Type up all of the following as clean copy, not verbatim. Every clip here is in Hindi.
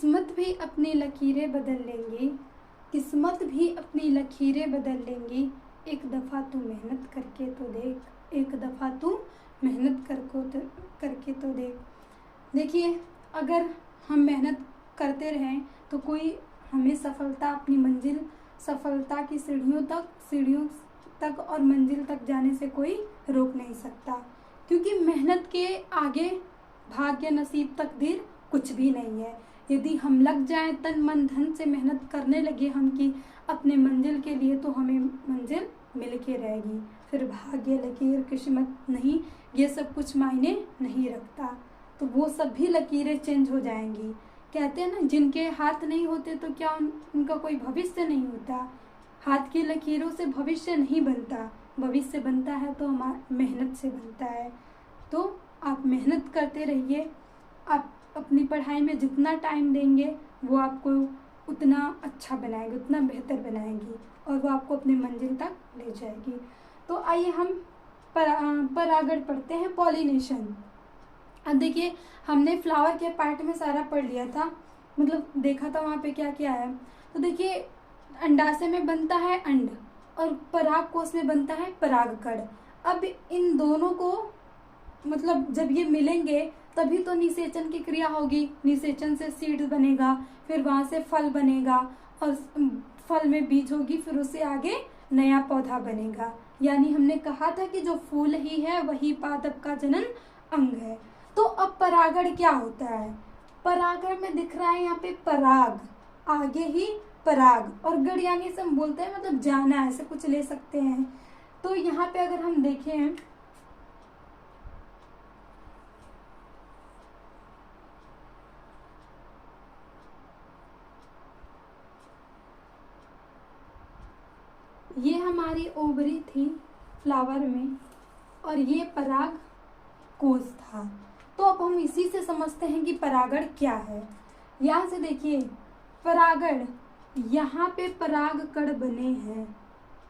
किस्मत भी अपनी लकीरें बदल लेंगी, किस्मत भी अपनी लकीरें बदल लेंगी। एक दफ़ा तू मेहनत करके तो देख, एक दफ़ा तू मेहनत करके तो देख। देखिए, अगर हम मेहनत करते रहें तो कोई हमें सफलता, अपनी मंजिल, सफलता की सीढ़ियों तक और मंजिल तक जाने से कोई रोक नहीं सकता, क्योंकि मेहनत के आगे भाग्य, नसीब, तकदीर कुछ भी नहीं है। यदि हम लग जाएं, तन मन धन से मेहनत करने लगे हम कि अपने मंजिल के लिए, तो हमें मंजिल मिल के रहेगी। फिर भाग्य, लकीर, किस्मत नहीं, ये सब कुछ मायने नहीं रखता। तो वो सब भी लकीरें चेंज हो जाएंगी। कहते हैं ना, जिनके हाथ नहीं होते तो क्या उनका कोई भविष्य नहीं होता। हाथ की लकीरों से भविष्य नहीं बनता, भविष्य बनता है तो हमारी मेहनत से बनता है। तो आप मेहनत करते रहिए। आप अपनी पढ़ाई में जितना टाइम देंगे वो आपको उतना अच्छा बनाएगी, उतना बेहतर बनाएगी, और वो आपको अपनी मंजिल तक ले जाएगी। तो आइए हम पर आगे पढ़ते हैं, पॉलिनेशन। अब देखिए, हमने फ्लावर के पार्ट में सारा पढ़ लिया था, मतलब देखा था वहाँ पे क्या क्या है। तो देखिए, अंडाशय में बनता है अंड और परागकोश में बनता है परागकण। अब इन दोनों को, मतलब जब ये मिलेंगे तभी तो निषेचन की क्रिया होगी। निषेचन से सीड बनेगा, फिर वहाँ से फल बनेगा, और फल में बीज होगी, फिर उससे आगे नया पौधा बनेगा। यानी हमने कहा था कि जो फूल ही है वही पादप का जनन अंग है। तो अब परागण क्या होता है? परागण में दिख रहा है यहाँ पे पराग, आगे ही पराग, और गण यानी से हम बोलते हैं मतलब जाना, ऐसे कुछ ले सकते हैं। तो यहाँ पे अगर हम देखें, ये हमारी ओवरी थी फ्लावर में और ये पराग कोश था। तो अब हम इसी से समझते हैं कि परागण क्या है। यहाँ से देखिए, परागण, यहाँ पे पराग कण बने हैं।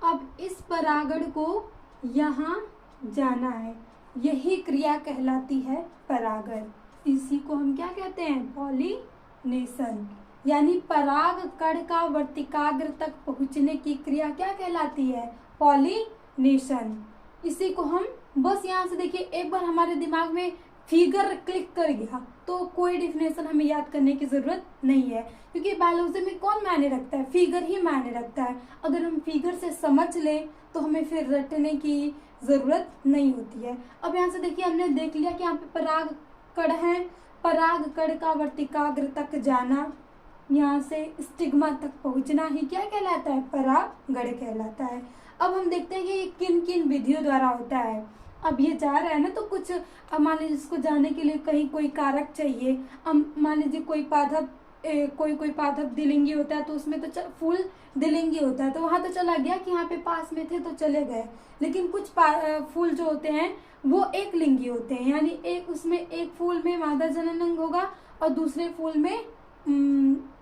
अब इस परागण को यहाँ जाना है, यही क्रिया कहलाती है परागण। इसी को हम क्या कहते हैं? पॉलिनेशन। यानी पराग कण का वर्तिकाग्र तक पहुंचने की क्रिया क्या कहलाती है? पॉलिनेशन। इसी को हम, बस यहाँ से देखिए, एक बार हमारे दिमाग में फिगर क्लिक कर गया तो कोई डिफिनेशन हमें याद करने की जरूरत नहीं है, क्योंकि बायोलॉजी में कौन मायने रखता है? फिगर ही मायने रखता है। अगर हम फिगर से समझ ले तो हमें फिर रटने की जरूरत नहीं होती है। अब यहाँ से देखिए, हमने देख लिया कि यहाँ पे पराग कण है, पराग कण का वर्तिकाग्र तक जाना, यहाँ से स्टिग्मा तक पहुंचना ही क्या कहलाता है? परागण कहलाता है। अब हम देखते हैं कि ये किन किन विधियों द्वारा होता है। अब ये जा रहा है ना, तो कुछ, अब मान लीजिए इसको जाने के लिए कहीं कोई कारक चाहिए। अब मान लीजिए कोई पादप द्विलिंगी होता है, तो उसमें तो फूल द्विलिंगी होता है, तो वहां तो चला गया कि यहाँ पे पास में थे तो चले गए। लेकिन कुछ फूल जो होते हैं वो एक लिंगी होते हैं, यानी उसमें एक फूल में मादा जनन अंग होगा और दूसरे फूल में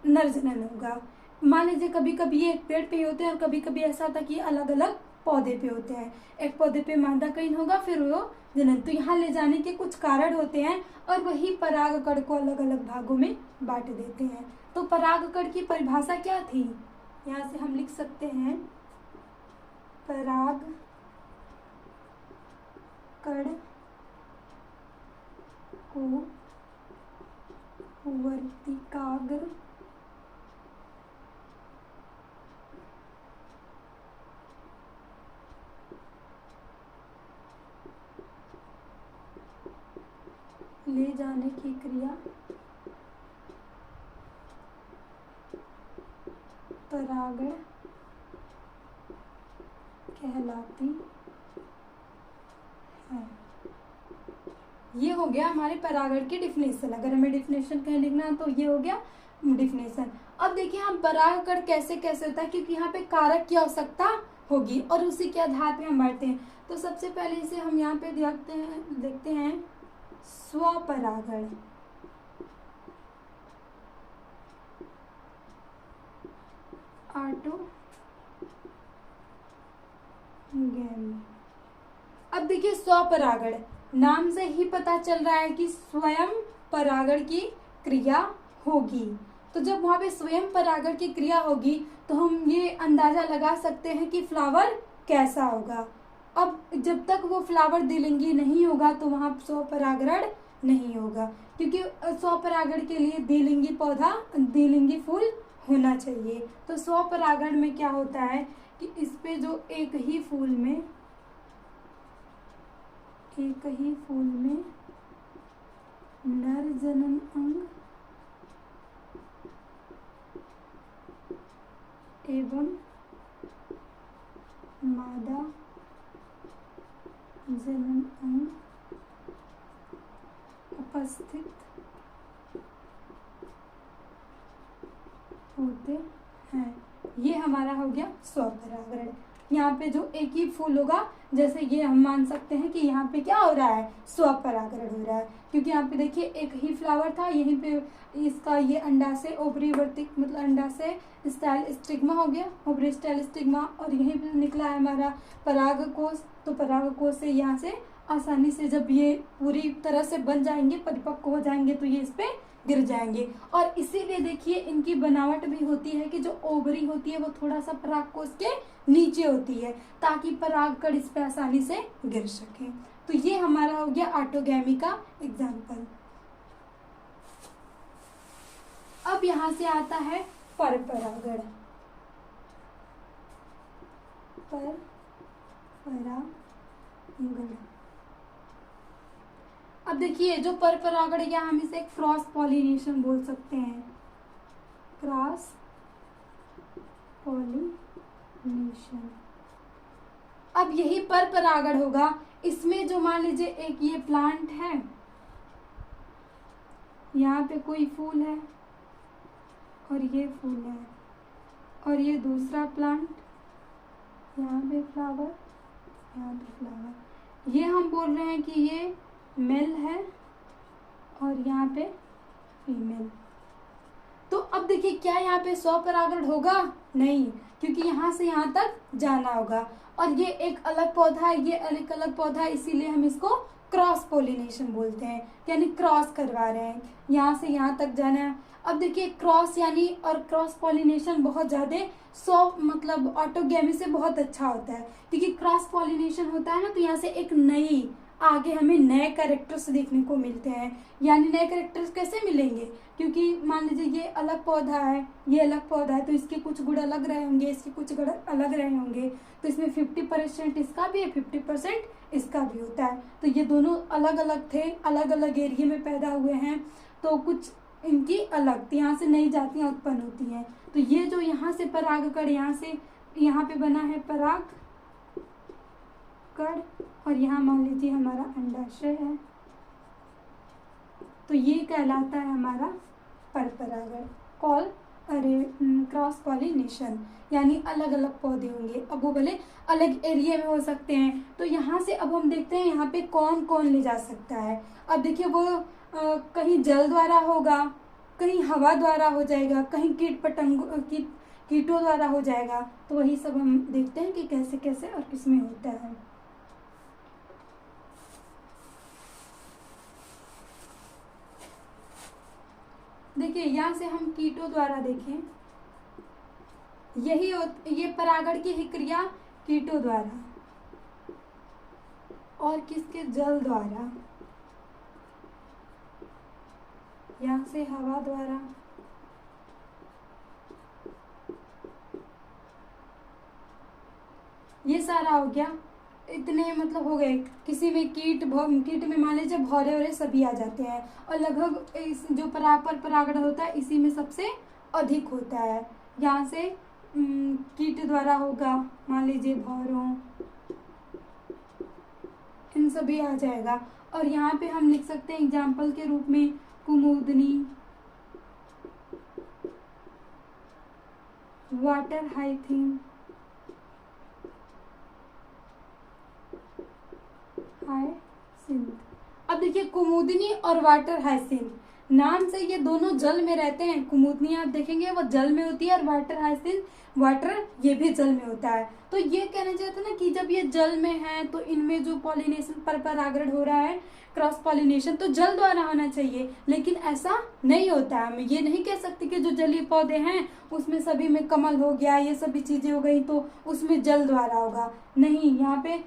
नर जनन होगा। मान लीजिए कभी कभी ये एक पेड़ पे होते हैं और कभी कभी ऐसा होता है कि अलग अलग पौधे पे होते हैं। एक पौधे पे मादा कण होगा, फिर वो जनन। तो यहाँ ले जाने के कुछ कारण होते हैं और वही परागकण को अलग अलग भागों में बांट देते हैं। तो परागकण की परिभाषा क्या थी? यहाँ से हम लिख सकते हैं, परागकण को वर्तिकाग्र ले जाने की क्रिया परागण कहलाती है। ये हो गया हमारे परागण की डिफिनेशन। अगर हमें डिफिनेशन कहीं लिखना है तो ये हो गया डिफिनेशन। अब देखिए, हम परागकण कैसे कैसे होता है, क्योंकि यहाँ पे कारक की आवश्यकता होगी और उसी के आधार पे हम बढ़ते हैं। तो सबसे पहले इसे हम यहाँ पे देखते हैं स्वपरागण। ऑटोगैमी। अब देखिए, स्वपरागण, नाम से ही पता चल रहा है कि स्वयं परागण की क्रिया होगी। तो जब वहाँ पे स्वयं परागण की क्रिया होगी तो हम ये अंदाजा लगा सकते हैं कि फ्लावर कैसा होगा। अब जब तक वो फ्लावर द्विलिंगी नहीं होगा तो वहाँ स्वपरागण नहीं होगा, क्योंकि स्वपरागण के लिए द्विलिंगी पौधा, द्विलिंगी फूल होना चाहिए। तो स्वपरागण में क्या होता है कि इस पे जो एक ही फूल में नर जनन अंग एवं मादा जनन अंग उपस्थित होते हैं, ये हमारा हो गया स्वपरागण। यहाँ पे जो एक ही फूल होगा, जैसे ये हम मान सकते हैं कि यहाँ पे क्या हो रहा है, स्वपरागण हो रहा है, क्योंकि यहाँ पे देखिए एक ही फ्लावर था, यहीं पे इसका ये अंडा से ओवरीवर्तिक मतलब अंडा से स्टाइल स्टिग्मा हो गया, ओवरी स्टाइल स्टिग्मा, और यहीं पे निकला है हमारा परागकोश। तो परागकोश से यहाँ से आसानी से जब ये पूरी तरह से बन जाएंगे, परिपक्व हो जाएंगे, तो ये इस पे गिर जाएंगे। और इसीलिए देखिए इनकी बनावट भी होती है कि जो ओवरी होती है वो थोड़ा सा परागकोश के नीचे होती है, ताकि परागकण इस पे आसानी से गिर सके। तो ये हमारा हो गया ऑटोगैमी का एग्जाम्पल। अब यहाँ से आता है परपरागण। परपरागण, अब देखिए जो परपरागण, या हम इसे क्रॉस पॉलिनेशन बोल सकते हैं, क्रॉस पॉलिनेशन। अब यही परपरागण होगा, इसमें जो मान लीजिए एक ये प्लांट है, यहाँ पे कोई फूल है और ये फूल है, और ये दूसरा प्लांट, यहाँ पे फ्लावर, यहाँ पे फ्लावर, ये हम बोल रहे हैं कि ये मेल है और यहाँ पे फीमेल। तो अब देखिए क्या यहाँ पे स्वपरागण होगा? नहीं, क्योंकि यहाँ से यहाँ तक जाना होगा, और ये एक अलग पौधा है, ये एक अलग पौधा है, इसीलिए हम इसको क्रॉस पोलिनेशन बोलते हैं, यानी क्रॉस करवा रहे हैं, यहाँ से यहाँ तक जाना है। अब देखिए क्रॉस यानी और क्रॉस पॉलिनेशन बहुत ज़्यादा मतलब ऑटोगैमी से बहुत अच्छा होता है, क्योंकि क्रॉस पॉलिनेशन होता है ना, तो यहाँ से एक नई आगे हमें नए कैरेक्टर्स देखने को मिलते हैं। यानी नए कैरेक्टर्स कैसे मिलेंगे? क्योंकि मान लीजिए ये अलग पौधा है, ये अलग पौधा है, तो इसके कुछ गुण अलग रहे होंगे, इसके कुछ गुण अलग रहे होंगे, तो इसमें 50% इसका भी है, 50% इसका भी होता है। तो ये दोनों अलग अलग थे, अलग अलग एरिया में पैदा हुए हैं, तो कुछ इनकी अलग, यहाँ से नई जातियाँ उत्पन्न होती हैं। तो ये जो यहाँ से परागकण, यहाँ से यहाँ पे बना है परागकण, और यहाँ मान लीजिए हमारा अंडाशय है, तो ये कहलाता है हमारा परपरागण, क्रॉस पॉलिनेशन। यानी अलग अलग पौधे होंगे, अब वो भले अलग एरिया में हो सकते हैं। तो यहाँ से अब हम देखते हैं यहाँ पे कौन कौन ले जा सकता है। अब देखिए वो कहीं जल द्वारा होगा, कहीं हवा द्वारा हो जाएगा, कहीं कीटों द्वारा हो जाएगा। तो वही सब हम देखते हैं कि कैसे कैसे और किसमें होता है। देखिए यहाँ से हम कीटों द्वारा देखें, ये परागण की क्रिया कीटों द्वारा, और किसके? जल द्वारा, यहाँ से हवा द्वारा, ये सारा हो गया। इतने मतलब हो गए। किसी में कीट में मान लीजिए भौरे वौरे सभी आ जाते हैं, और लगभग इस जो परागण होता है इसी में सबसे अधिक होता है। यहाँ से कीट द्वारा होगा, मान लीजिए भौरों, इन सभी आ जाएगा। और यहाँ पे हम लिख सकते हैं एग्जाम्पल के रूप में कुमुदनी, वाटर हाइथिन, हाइसिंथ। अब देखिए कुमुदनी और वाटर हाइसिंथ, नाम से ये दोनों जल में रहते हैं। कुमुदनी आप देखेंगे वो जल में होती है, और वाटर हाइसिंथ वाटर ये भी जल में होता है। तो ये कहना चाहते हैं ना कि जब ये जल में है तो इनमें जो पॉलिनेशन पर परागण हो रहा है, क्रॉस पॉलिनेशन, तो जल द्वारा होना चाहिए, लेकिन ऐसा नहीं होता है। हम ये नहीं कह सकते कि जो जलीय पौधे हैं उसमें सभी में कमल हो गया, ये सभी चीजें हो गई तो उसमें जल द्वारा होगा। नहीं, यहाँ पे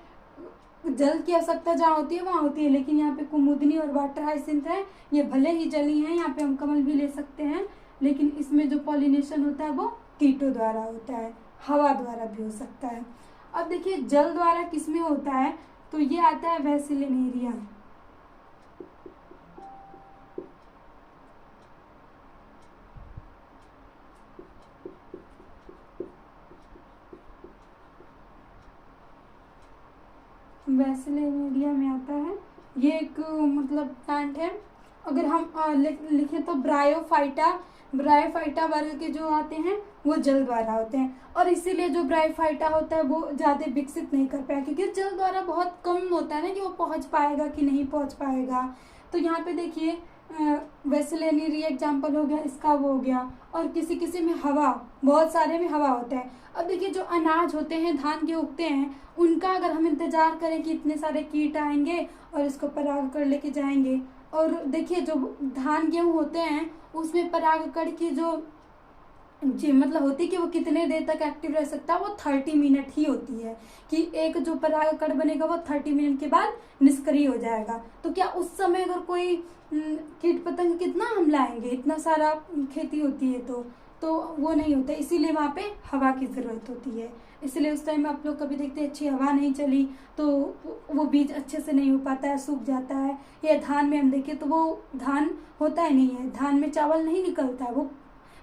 जल की आवश्यकता जहाँ होती है वहाँ होती है, लेकिन यहाँ पे कुमुदनी और वाटर हाइसिंथ है, ये भले ही जली हैं, यहाँ पे हम कमल भी ले सकते हैं, लेकिन इसमें जो पॉलिनेशन होता है वो कीटों द्वारा होता है, हवा द्वारा भी हो सकता है। अब देखिए जल द्वारा किसमें होता है, तो ये आता है वेसिलिनेरिया। वेसिलिनेरिया में आता है, ये एक मतलब प्लांट है। अगर हम लिखें तो ब्रायोफाइटा, ब्रायोफाइटा वर्ग के जो आते हैं वो जल द्वारा होते हैं, और इसीलिए जो ब्रायोफाइटा होता है वो ज़्यादा विकसित नहीं कर पाया, क्योंकि जल द्वारा बहुत कम होता है ना कि वो पहुंच पाएगा कि नहीं पहुंच पाएगा। तो यहाँ पे देखिए वेसिलिनेरिया एग्जाम्पल हो गया, इसका वो हो गया, और किसी किसी में हवा, बहुत सारे में हवा होता है। अब देखिए जो अनाज होते हैं, धान के उगते हैं, उनका अगर हम इंतजार करें कि इतने सारे कीट आएंगे और इसको पराग कर लेके जाएंगे, और देखिए जो धान गेहूँ होते हैं उसमें परागकण की जो जी मतलब होती है कि वो कितने देर तक एक्टिव रह सकता है, वो 30 मिनट ही होती है, कि एक जो परागकण बनेगा वो 30 मिनट के बाद निष्क्रिय हो जाएगा। तो क्या उस समय अगर कोई कीट पतंग कितना हमला आएंगे, इतना सारा खेती होती है तो वो नहीं होता, इसीलिए वहाँ पे हवा की ज़रूरत होती है। इसलिए उस टाइम आप लोग कभी देखते हैं अच्छी हवा नहीं चली तो वो बीज अच्छे से नहीं हो पाता है, सूख जाता है। या धान में हम देखें तो वो धान होता ही नहीं है, धान में चावल नहीं निकलता है, वो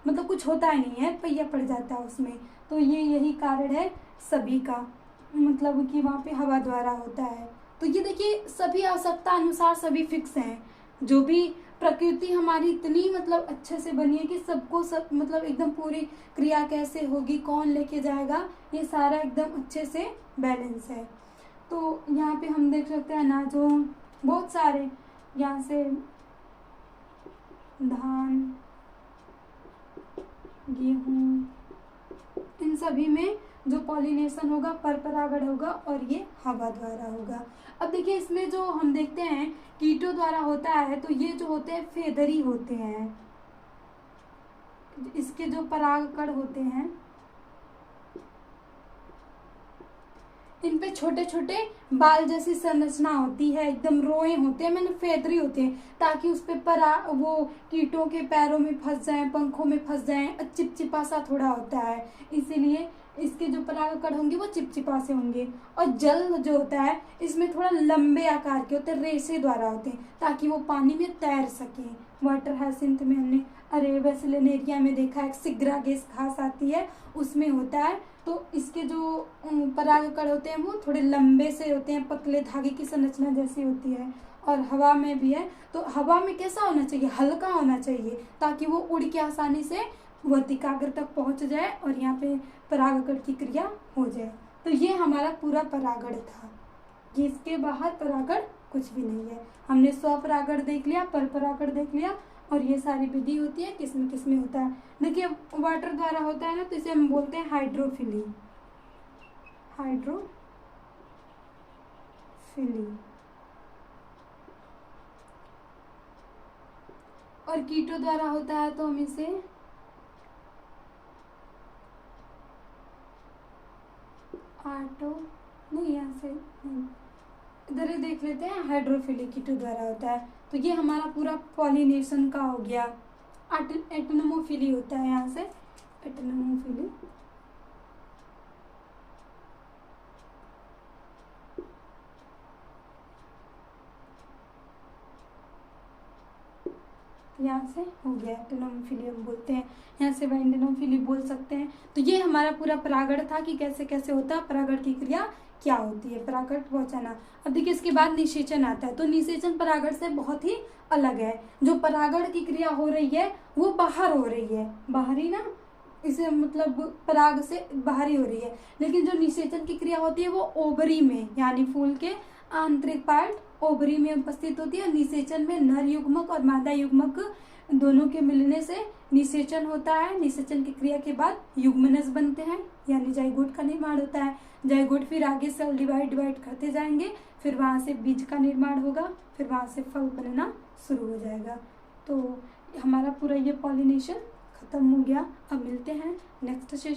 मतलब कुछ होता ही नहीं है, पहिया पड़ जाता है उसमें। तो ये यही कारण है सभी का, मतलब कि वहाँ पे हवा द्वारा होता है। तो ये देखिए सभी आवश्यकता अनुसार सभी फिक्स हैं, जो भी प्रकृति हमारी इतनी मतलब अच्छे से बनी है कि सबको सब मतलब एकदम पूरी क्रिया कैसे होगी, कौन लेके जाएगा, ये सारा एकदम अच्छे से बैलेंस है। तो यहाँ पे हम देख सकते हैं अनाजों बहुत सारे, यहाँ से धान, गेहूँ, इन सभी में जो पॉलिनेशन होगा परपरागण होगा, और ये हवा द्वारा होगा। अब देखिए इसमें जो हम देखते हैं कीटों द्वारा होता है, तो ये जो होते हैं फेदरी होते हैं, इसके जो परागकण होते हैं इन पे छोटे छोटे बाल जैसी संरचना होती है, एकदम रोए होते हैं, मैंने फेदरी होते हैं, ताकि उस पे वो कीटों के पैरों में फंस जाए, पंखों में फंस जाए, चिपचिपा सा थोड़ा होता है, इसीलिए इसके जो परागकण होंगे वो चिपचिपा से होंगे। और जल जो होता है इसमें थोड़ा लंबे आकार के होते हैं, रेशे द्वारा होते हैं, ताकि वो पानी में तैर सके। वाटर हाइसिंथ में हमने वेसिलिनेरिया में देखा है, सिग्रागेस घास आती है उसमें होता है। तो इसके जो परागकण होते हैं वो थोड़े लंबे से होते हैं, पतले धागे की संरचना जैसी होती है। और हवा में भी है, तो हवा में कैसा होना चाहिए, हल्का होना चाहिए, ताकि वो उड़ के आसानी से वर्तिकाग्र तक पहुंच जाए और यहाँ पे परागकण की क्रिया हो जाए। तो ये हमारा पूरा परागण था, कि इसके बाहर परागण कुछ भी नहीं है। हमने स्वपरागण देख लिया, परपरागण देख लिया, और ये सारी विधि होती है किसमें किसमें होता है। देखिए वाटर द्वारा होता है ना, तो इसे हम बोलते हैं हाइड्रोफिली, हाइड्रोफिली। और कीटों द्वारा होता है तो हम इसे आटो नहीं, यहाँ से इधर ही देख लेते हैं, हाइड्रोफिली कीटों द्वारा होता है। तो ये हमारा पूरा पॉलिनेशन का हो गया। एटनोमोफिली होता है, यहाँ से एटनोमोफिली। यहाँ से हो गया एटनोमोफिली हम बोलते हैं, यहाँ से वाइंडनोफिली बोल सकते हैं। तो ये हमारा पूरा परागण था कि कैसे कैसे होता है, परागण की क्रिया क्या होती है, परागण पहुंचाना। अब देखिए इसके बाद निषेचन आता है। तो निषेचन परागण से बहुत ही अलग है। जो परागण की क्रिया हो रही है वो बाहर हो रही है, बाहरी ना, इसे मतलब पराग से बाहरी हो रही है। लेकिन जो निषेचन की क्रिया होती है वो ओवरी में, यानी फूल के आंतरिक पार्ट ओवरी में उपस्थित होती है। निषेचन में नर युग्मक और मादा युग्मक दोनों के मिलने से निषेचन होता है। निषेचन की क्रिया के बाद युग्मनज बनते हैं, यानी जाइगोट का निर्माण होता है। जाइगोट फिर आगे सेल डिवाइड करते जाएंगे, फिर वहां से बीज का निर्माण होगा, फिर वहां से फल बनना शुरू हो जाएगा। तो हमारा पूरा ये पॉलिनेशन खत्म हो गया। अब मिलते हैं नेक्स्ट सेशन।